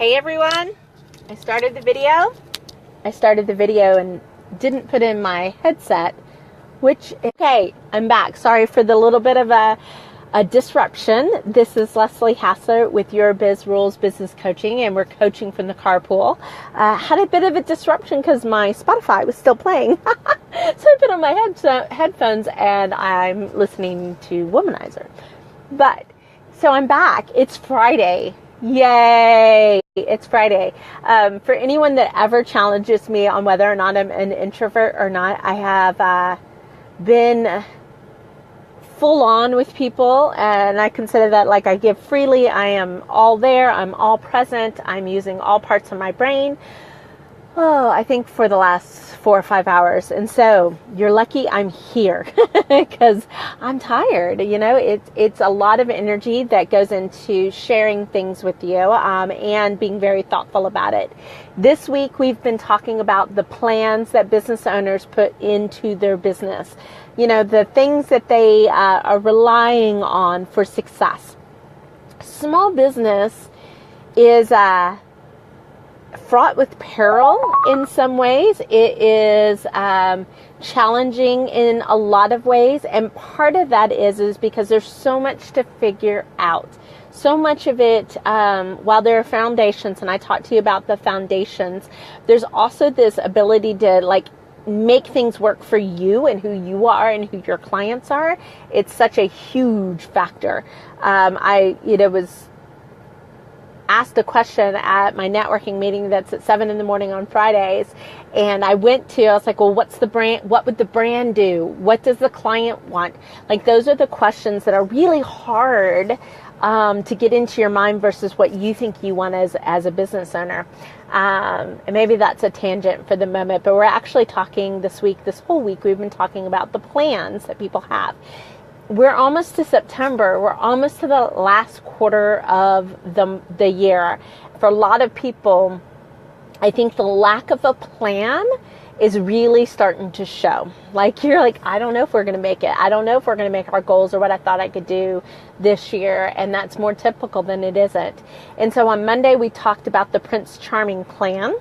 Hey everyone, I started the video and didn't put in my headset, okay, I'm back. Sorry for the little bit of a disruption. This is Leslie Hassler with Your Biz Rules Business Coaching, and we're coaching from the Carpool. Had a bit of a disruption because my Spotify was still playing. So I put on my headphones and I'm listening to Womanizer. So I'm back. It's Friday. Yay! It's Friday. For anyone that ever challenges me on whether or not I'm an introvert or not, I have been full on with people, and I consider that like I give freely. I am all there. I'm all present. I'm using all parts of my brain. I think for the last 4 or 5 hours. And so you're lucky I'm here because I'm tired. You know, it's a lot of energy that goes into sharing things with you and being very thoughtful about it. This week, we've been talking about the plans that business owners put into their business. You know, the things that they are relying on for success. Small business is fraught with peril in some ways. It is challenging in a lot of ways, and part of that is because there's so much to figure out. So much of it, while there are foundations, and I talked to you about the foundations, there's also this ability to like make things work for you and who you are and who your clients are. It's such a huge factor. I was asked a question at my networking meeting that's at 7 a.m. on Fridays, and I was like, well, what's the brand? What would the brand do? What does the client want? Like, those are the questions that are really hard to get into your mind versus what you think you want as a business owner. And maybe that's a tangent for the moment, but we're actually talking this whole week, we've been talking about the plans that people have. We're almost to September. We're almost to the last quarter of the year. For a lot of people, I think the lack of a plan is really starting to show. Like, you're like, I don't know if we're going to make it. I don't know if we're going to make our goals or what I thought I could do this year. And that's more typical than it isn't. And so on Monday, we talked about the Prince Charming plan.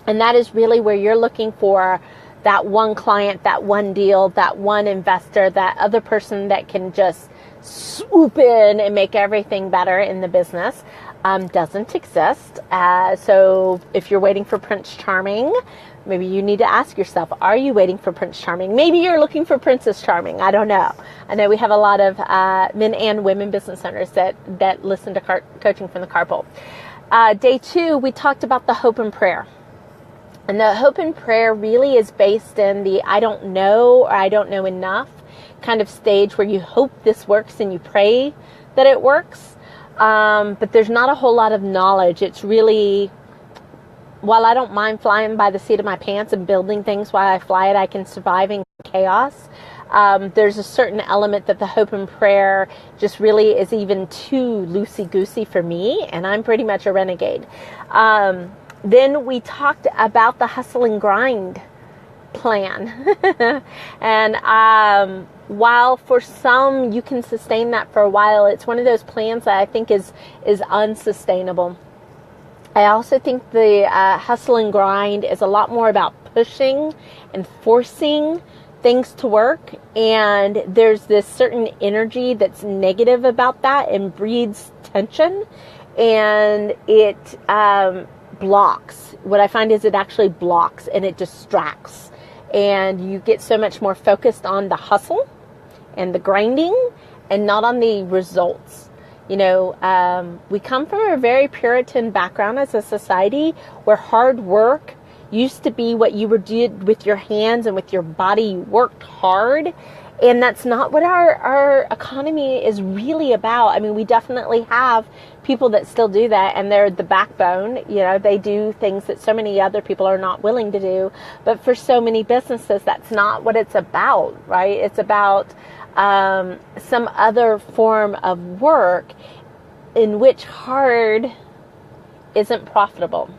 And that is really where you're looking for that one client, that one deal, that one investor, that other person that can just swoop in and make everything better in the business. Doesn't exist. So if you're waiting for Prince Charming, maybe you need to ask yourself, are you waiting for Prince Charming? Maybe you're looking for Princess Charming. I don't know. I know we have a lot of men and women business owners that listen to coaching from the Carpool. Day 2, we talked about the hope and prayer. And the hope and prayer really is based in the I don't know or I don't know enough kind of stage where you hope this works and you pray that it works. But there's not a whole lot of knowledge. It's really, while I don't mind flying by the seat of my pants and building things while I fly it, I can survive in chaos. There's a certain element that the hope and prayer just really is even too loosey-goosey for me, and I'm pretty much a renegade. Then we talked about the hustle and grind plan. And while for some you can sustain that for a while, it's one of those plans that I think is unsustainable. I also think the hustle and grind is a lot more about pushing and forcing things to work. And there's this certain energy that's negative about that and breeds tension. And it blocks. What I find is it actually blocks and it distracts, and you get so much more focused on the hustle and the grinding and not on the results. You know, we come from a very Puritan background as a society where hard work used to be what you did with your hands and with your body. You worked hard. And that's not what our economy is really about. I mean, we definitely have people that still do that, and they're the backbone. You know, they do things that so many other people are not willing to do. But for so many businesses, that's not what it's about, right? It's about some other form of work in which hard isn't profitable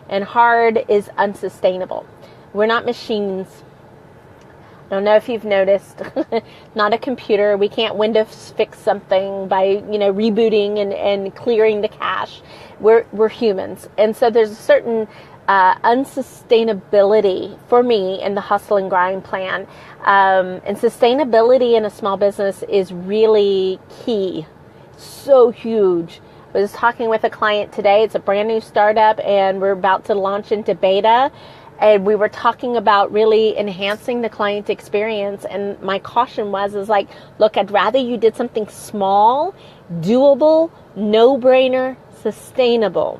and hard is unsustainable. We're not machines. Don't know if you've noticed, not a computer. We can't Windows fix something by, rebooting and clearing the cache. We're humans. And so there's a certain unsustainability for me in the hustle and grind plan. And sustainability in a small business is really key. So huge. I was talking with a client today. It's a brand new startup and we're about to launch into beta. And we were talking about really enhancing the client experience. And my caution is like, look, I'd rather you did something small, doable, no-brainer, sustainable.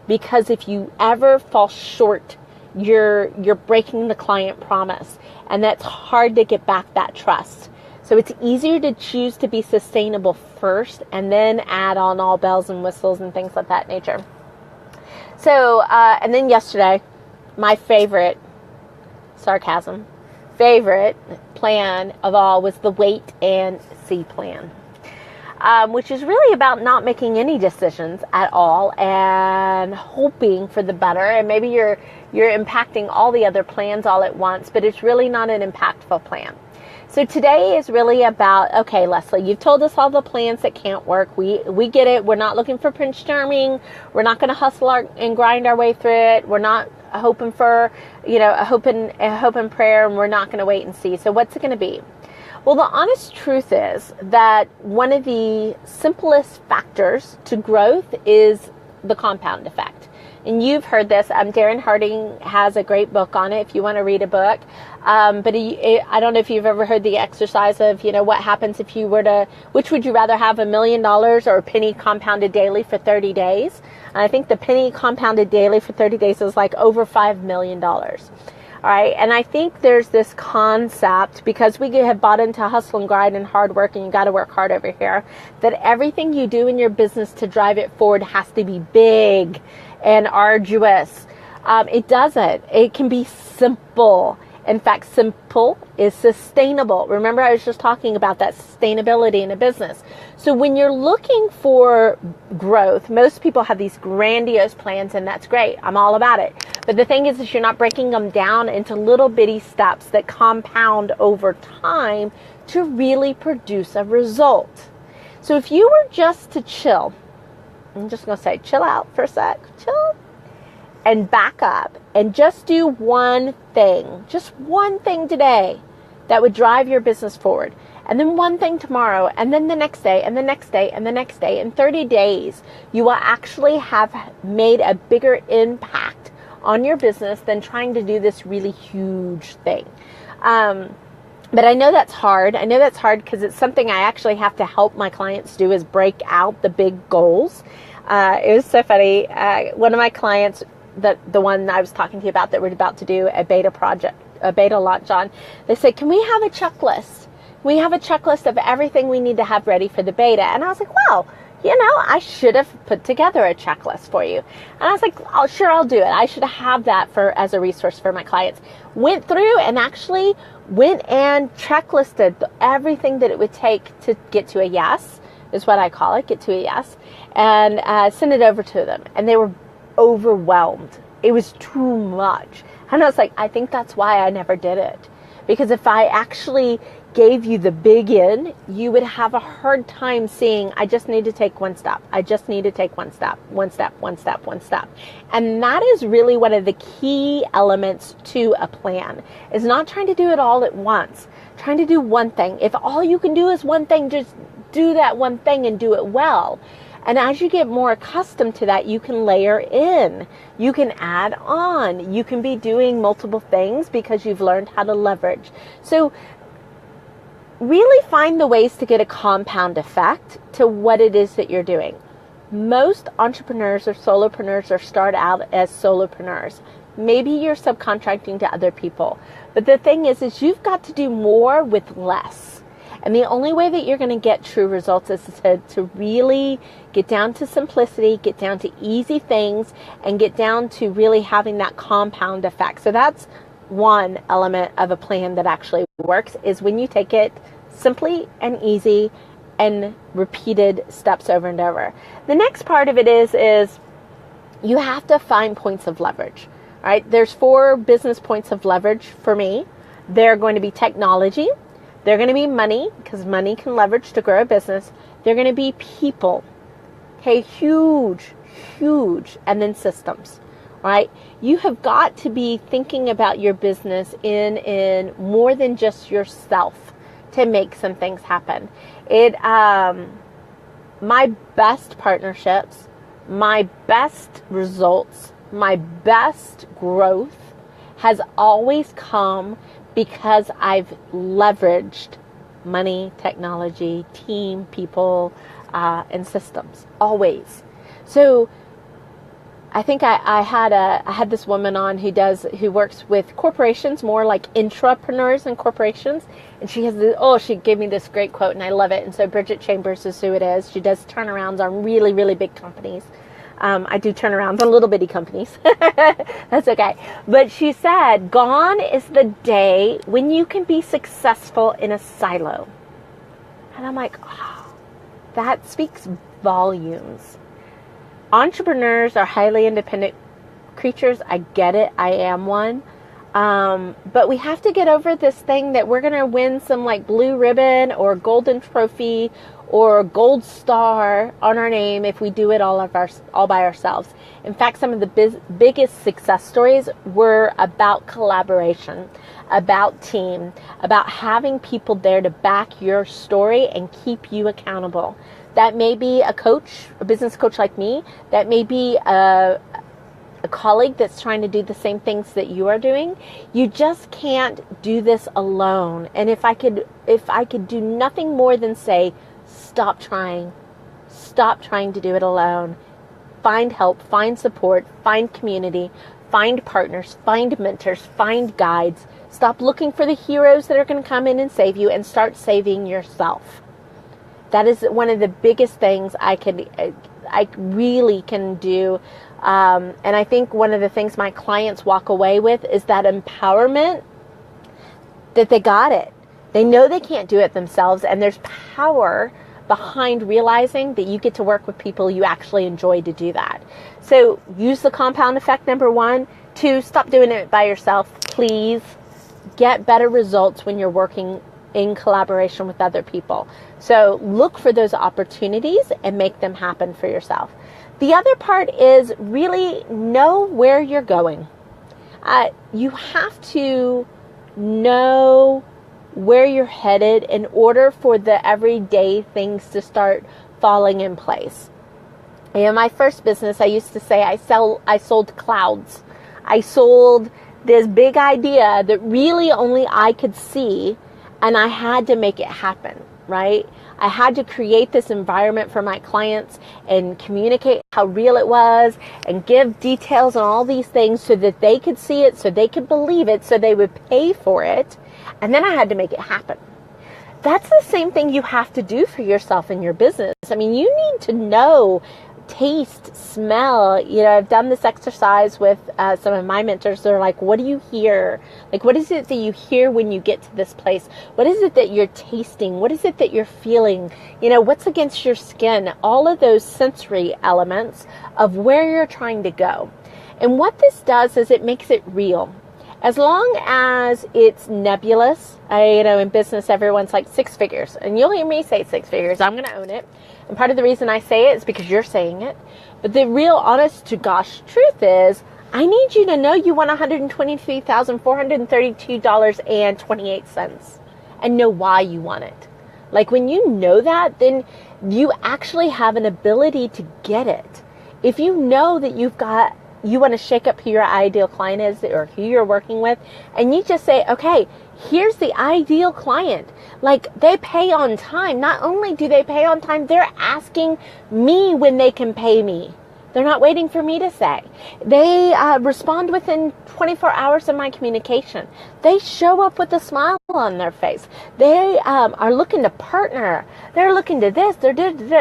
Because if you ever fall short, you're breaking the client promise. And that's hard to get back that trust. So it's easier to choose to be sustainable first and then add on all bells and whistles and things of that nature. So, and then yesterday, my favorite plan of all was the wait and see plan, which is really about not making any decisions at all and hoping for the better. And maybe you're impacting all the other plans all at once, but it's really not an impactful plan. So today is really about, okay, Leslie, you've told us all the plans that can't work. We get it. We're not looking for Prince Charming. We're not going to hustle and grind our way through it. We're not hoping for, a hope and prayer, and we're not going to wait and see. So what's it going to be? Well, the honest truth is that one of the simplest factors to growth is the compound effect. And you've heard this. Darren Harding has a great book on it if you want to read a book. But I don't know if you've ever heard the exercise of, what happens if you were to, which would you rather have, $1 million or a penny compounded daily for 30 days? And I think the penny compounded daily for 30 days is like over $5 million. All right. And I think there's this concept, because we have bought into hustle and grind and hard work, and you got to work hard over here, that everything you do in your business to drive it forward has to be big and arduous. It doesn't. It can be simple. In fact, simple is sustainable. Remember, I was just talking about that sustainability in a business. So when you're looking for growth, most people have these grandiose plans, and that's great. I'm all about it. But the thing is you're not breaking them down into little bitty steps that compound over time to really produce a result. So if you were just to chill, I'm just going to say, chill out for a sec, chill, and back up and just do one thing today that would drive your business forward. And then one thing tomorrow, and then the next day, and the next day, and the next day. In 30 days, you will actually have made a bigger impact on your business than trying to do this really huge thing. But I know that's hard. I know that's hard because it's something I actually have to help my clients do, is break out the big goals. It was so funny. One of my clients, the one I was talking to you about that we're about to do a beta launch on, they said, can we have a checklist? We have a checklist of everything we need to have ready for the beta. And I was like, well, I should have put together a checklist for you. And I was like, oh, sure, I'll do it. I should have that as a resource for my clients. Went through and actually went and checklisted everything that it would take to get to a yes, is what I call it, get to a yes, and send it over to them. And they were overwhelmed. It was too much. And I was like, I think that's why I never did it. Because if I actually gave you the big in, you would have a hard time seeing, I just need to take one step. I just need to take one step. And that is really one of the key elements to a plan, is not trying to do it all at once. Trying to do one thing. If all you can do is one thing, just do that one thing and do it well. And as you get more accustomed to that, you can layer in, you can add on, you can be doing multiple things because you've learned how to leverage. So really find the ways to get a compound effect to what it is that you're doing. Most entrepreneurs or solopreneurs or start out as solopreneurs. Maybe you're subcontracting to other people. But the thing is you've got to do more with less. And the only way that you're going to get true results is to really get down to simplicity, get down to easy things, and get down to really having that compound effect. So that's one element of a plan that actually works, is when you take it simply and easy and repeated steps over and over. The next part of it is you have to find points of leverage. All right, there's 4 business points of leverage for me They're going to be technology. They're going to be money, because money can leverage to grow a business. They're going to be people. Okay, huge, huge. And then systems, right? You have got to be thinking about your business in more than just yourself to make some things happen. My best partnerships, my best results, my best growth has always come because I've leveraged money, technology, team, people, and systems. Always. So I think I had this woman on who works with corporations, more like intrapreneurs and corporations, and she gave me this great quote, and I love it. And so Bridget Chambers is who it is. She does turnarounds on really, really big companies. I do turnarounds on little bitty companies. That's okay. But she said, gone is the day when you can be successful in a silo. And I'm like, oh, that speaks volumes. Entrepreneurs are highly independent creatures. I get it. I am one. But we have to get over this thing that we're going to win some like blue ribbon or golden trophy or gold star on our name if we do it all by ourselves. In fact, some of the biggest success stories were about collaboration, about team, about having people there to back your story and keep you accountable. That may be a coach, a business coach like me. That may be a colleague that's trying to do the same things that you are doing. You just can't do this alone. And if I could do nothing more than say, stop trying to do it alone. Find help, find support, find community, find partners, find mentors, find guides. Stop looking for the heroes that are going to come in and save you, and start saving yourself. That is one of the biggest things I really can do. And I think one of the things my clients walk away with is that empowerment that they got it. They know they can't do it themselves, and there's power behind realizing that you get to work with people you actually enjoy to do that. So use the compound effect, number 1. 2, stop doing it by yourself, please. Get better results when you're working in collaboration with other people. So look for those opportunities and make them happen for yourself. The other part is really know where you're going. You have to know where you're headed in order for the everyday things to start falling in place. In my first business, I used to say I sold clouds. I sold this big idea that really only I could see, and I had to make it happen, right? I had to create this environment for my clients and communicate how real it was and give details on all these things so that they could see it, so they could believe it, so they would pay for it. And then I had to make it happen. That's the same thing you have to do for yourself in your business. I mean, you need to know, taste, smell. I've done this exercise with some of my mentors. They're like, what do you hear? Like, what is it that you hear when you get to this place? What is it that you're tasting? What is it that you're feeling? What's against your skin? All of those sensory elements of where you're trying to go. And what this does is it makes it real. As long as it's nebulous, in business, everyone's like 6 figures. And you'll hear me say 6 figures. I'm going to own it. And part of the reason I say it is because you're saying it. But the real honest to gosh truth is, I need you to know you want $123,432.28 and know why you want it. Like, when you know that, then you actually have an ability to get it. If you know that you want to shake up who your ideal client is or who you're working with, and you just say, okay, here's the ideal client. Like, they pay on time. Not only do they pay on time, they're asking me when they can pay me. They're not waiting for me to say. They respond within 24 hours of my communication. They show up with a smile on their face. They are looking to partner. They're looking to this.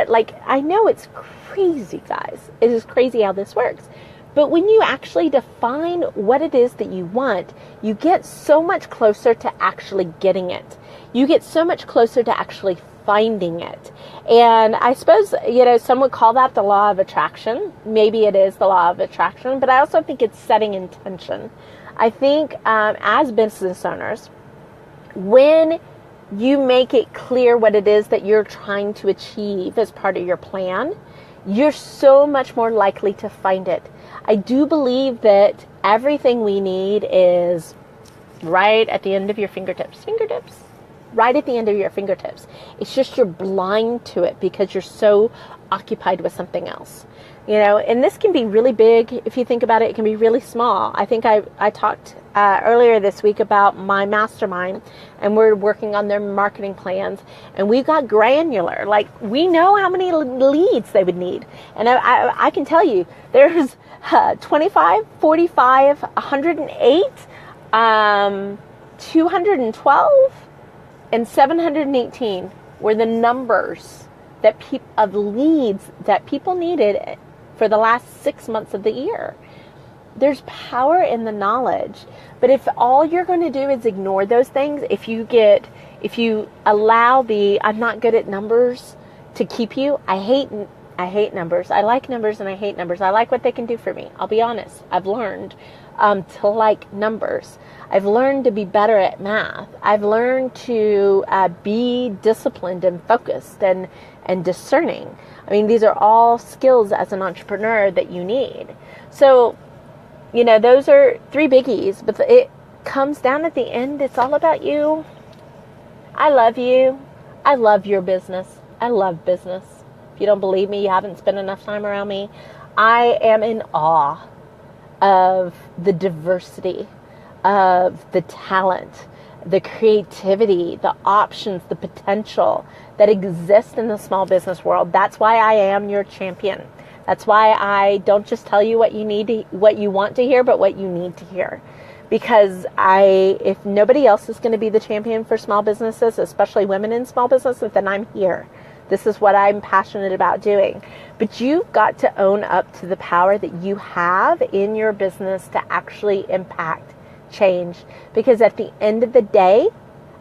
Like, I know it's crazy, guys. It is crazy how this works. But when you actually define what it is that you want, you get so much closer to actually getting it. You get so much closer to actually finding it. And I suppose, some would call that the law of attraction. Maybe it is the law of attraction, but I also think it's setting intention. I think as business owners, When you make it clear what it is that you're trying to achieve as part of your plan, you're so much more likely to find it. I do believe that everything we need is right at the end of your fingertips. Right at the end of your fingertips. It's just you're blind to it because you're so occupied with something else. And this can be really big. If you think about it, it can be really small. I think I talked earlier this week about my mastermind, and we're working on their marketing plans, and we got granular. Like, we know how many leads they would need. And I can tell you, there's 25, 45, 108, 212, and 718 were the numbers of leads that people needed for the last 6 months of the year. There's power in the knowledge. But if all you're going to do is ignore those things, if you allow the "I'm not good at numbers" to keep you, I hate numbers. I like numbers and I hate numbers. I like what they can do for me. I'll be honest. I've learned to like numbers. I've learned to be better at math. I've learned to be disciplined and focused and discerning. I mean, these are all skills as an entrepreneur that you need. So, those are 3 biggies, but it comes down at the end. It's all about you. I love you. I love your business. I love business. If you don't believe me, you haven't spent enough time around me. I am in awe of the diversity, of the talent, the creativity, the options, the potential that exist in the small business world. That's why I am your champion. That's why I don't just tell you what you want to hear, but what you need to hear. Because if nobody else is going to be the champion for small businesses, especially women in small businesses, then I'm here. This is what I'm passionate about doing. But you've got to own up to the power that you have in your business to actually impact change. Because at the end of the day,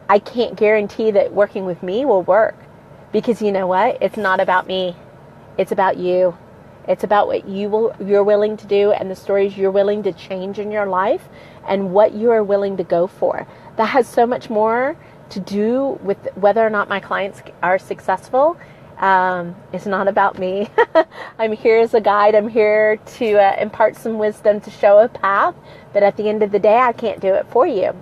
I can't guarantee that working with me will work. Because you know what? It's not about me. It's about you. It's about what you're willing to do and the stories you're willing to change in your life and what you are willing to go for. That has so much more to do with whether or not my clients are successful. It's not about me. I'm here as a guide. I'm here to impart some wisdom, to show a path. But at the end of the day, I can't do it for you.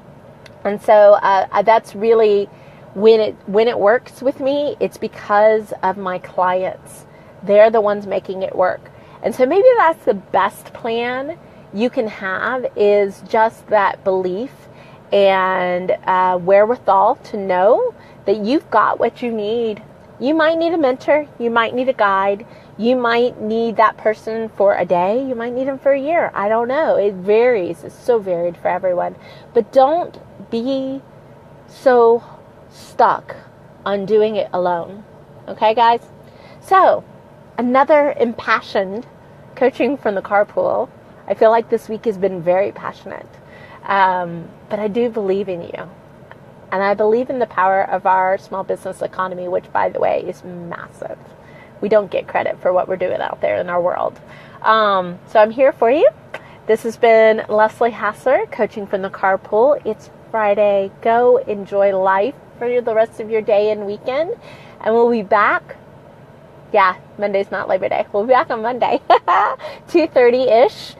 And so that's really when it works with me. It's because of my clients. They're the ones making it work. And so maybe that's the best plan you can have, is just that belief and wherewithal to know that you've got what you need. You might need a mentor. You might need a guide. You might need that person for a day. You might need them for a year. I don't know. It varies. It's so varied for everyone. But don't be so stuck on doing it alone. Okay, guys? So, another impassioned coaching from the Carpool. I feel like this week has been very passionate. But I do believe in you. And I believe in the power of our small business economy, which, by the way, is massive. We don't get credit for what we're doing out there in our world. So I'm here for you. This has been Leslie Hassler, coaching from the Carpool. It's Friday. Go enjoy life for the rest of your day and weekend. And we'll be back. Yeah, Monday's not Labor Day. We'll be back on Monday, 2:30-ish,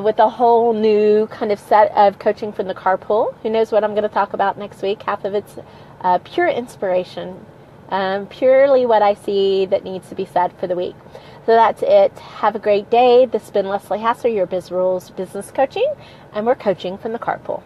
with a whole new kind of set of coaching from the Carpool. Who knows what I'm going to talk about next week? Half of it's pure inspiration, purely what I see that needs to be said for the week. So that's it. Have a great day. This has been Leslie Hassler, your Biz Rules business coaching, and we're coaching from the Carpool.